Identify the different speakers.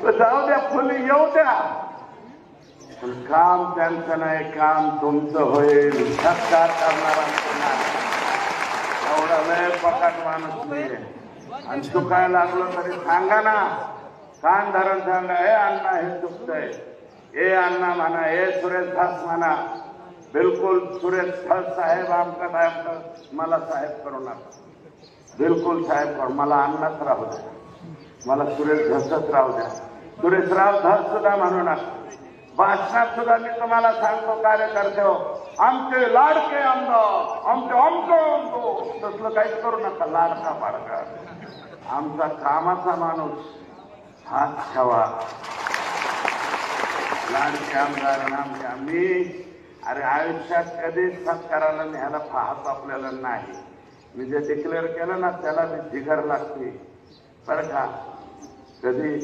Speaker 1: जाऊ द्या, फुले येऊ द्या, पण काम त्यांचं नाही, काम तुमचं होईल. सत्कार करणारा एवढा लय पकाट माणूस नाहीये. आणि चुकायला लागलो तरी सांगा ना, कान धरून सांगा, हे अण्णा हे चुकतंय, हे अण्णा म्हणा, हे सुरेश धस म्हणा. बिलकुल सुरेश धस साहेब आमका मला साहेब करू नका, बिलकुल साहेब करू, मला अण्णाच राहू द्या, मला सुरेश धसच राहू द्या. सुरेशराव धस सुद्धा म्हणू नका. भाषणात सुद्धा मी तुम्हाला सांगतो, कार्यकर्ते हो, आमचे लाडके आमदार, आमचे तसलं काहीच करू नका. लाडका पाडका आमचा कामाचा माणूस हात ठेवा. लाडके आमदार आमचे आम्ही अरे आयुष्यात कधीच सत्काराला न्यायला पाहत आपल्याला नाही. मी जे डिक्लेअर केलं ना त्याला मी जिगर लागते बरं का. कधी